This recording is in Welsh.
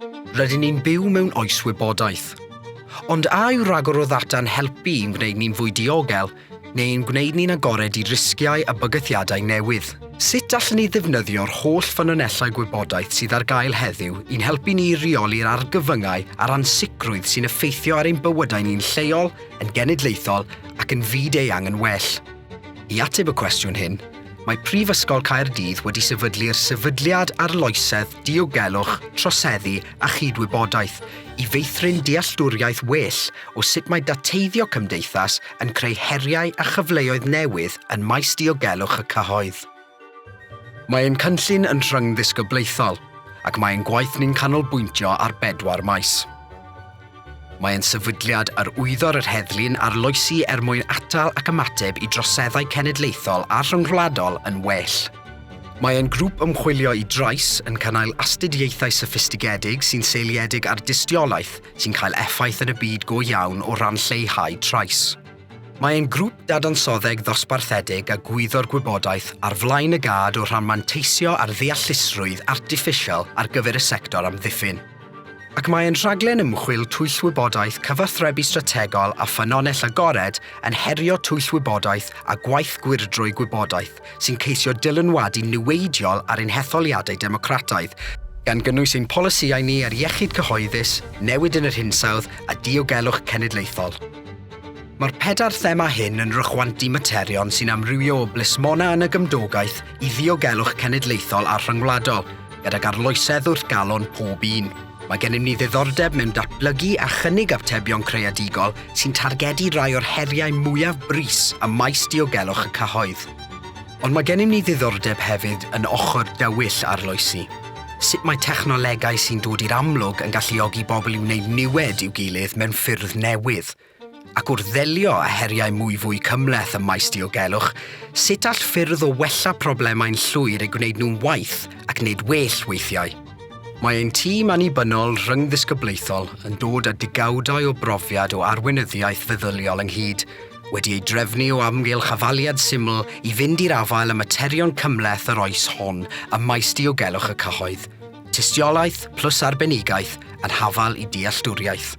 Rydyn ni'n byw mewn oes wybodaeth. Ond a yw ragor o ddata'n helpu i'n gwneud ni'n fwy diogel, neu'n gwneud ni'n agored i risgiau a bygythiadau newydd? Sut allwn ni ddefnyddio'r holl ffynonellau gwybodaeth sydd ar gael heddiw i'n helpu ni reoli'r argyfyngau a'r ansicrwydd sy'n effeithio ar ein bywydau ni'n lleol, yn genedlaethol ac yn byd-eang yn well? I ateb y cwestiwn hyn, mae Mhrifysgol Caerdydd wedi sefydlu'r Sefydliad Arloesedd Diogelwch, Troseddu a Chyd-wybodaeth i feithrin dealltwriaeth well o sut mae dateiddio cymdeithas yn creu heriau a chyfleoedd newydd yn maes diogelwch y cyhoedd. Mae'n cynllun yn ryngddisgyblaethol ac mae'n gwaith ni'n canolbwyntio ar 4 maes. Mae'n sefydliad ar wyddor yr heddlu'n arloesi mwyn atal ac ymateb i droseddau cenedlaethol a rhyngwladol yn well. Mae'n grŵp ymchwilio i drais yn cynnal astudiaethau soffistigedig sy'n seiliedig ar dystiolaeth sy'n cael effaith yn y byd go iawn o ran lleihau trais. Mae'n grŵp dadansoddeg ddosbarthedig a gwyddor gwybodaeth ar flaen y gad o ran manteisio ar ddeallusrwydd artiffisial ar gyfer y sector amddiffyn. Ac mae'n rhaglen ymchwil wybodaeth cyfathrebu strategol a ffynonell agored yn herio wybodaeth a gwaith gwirdrwy gwybodaeth sy'n ceisio dilynwadu niweidiol ar ein hetholiadau democrataidd, gan gynnwys ein polisïau ni ar iechyd cyhoeddus, newid yn yr hinsawdd a diogelwch cenedlaethol. Mae'r 4 thema hyn yn rychwantu materion sy'n amrywio o blismona yn y gymdogaeth i ddiogelwch cenedlaethol a rhyngwladol, gydag arloesedd wrth galon pob un. Mae gennym ni ddiddordeb mewn datblygu a chynnig atebion creadigol sy'n targedu rai o'r heriau mwyaf brys y maes diogelwch y cyhoedd. Ond mae gennym ni ddiddordeb hefyd yn ochr dywyll arloesi. Sut mae technolegau sy'n dod i'r amlwg yn galluogi bobl i wneud niwed i'w gilydd mewn ffyrdd newydd. Ac wrth ddelio â heriau fwy cymhleth y maes diogelwch, sut all ffyrdd o wella problemau'n llwyr eu gwneud nhw'n waith ac wneud well weithiau? Mae ein tîm annibynnol ryngddisgyblaethol yn dod â digawdau o brofiad o arweinyddiaeth feddyliol ynghyd, wedi ei drefnu o amgylch afaliad syml i fynd i'r afael y materion cymhleth yr oes hon ym maes diogelwch y cyhoedd, tystiolaeth plus arbenigaeth yn hafal i dealltwriaeth.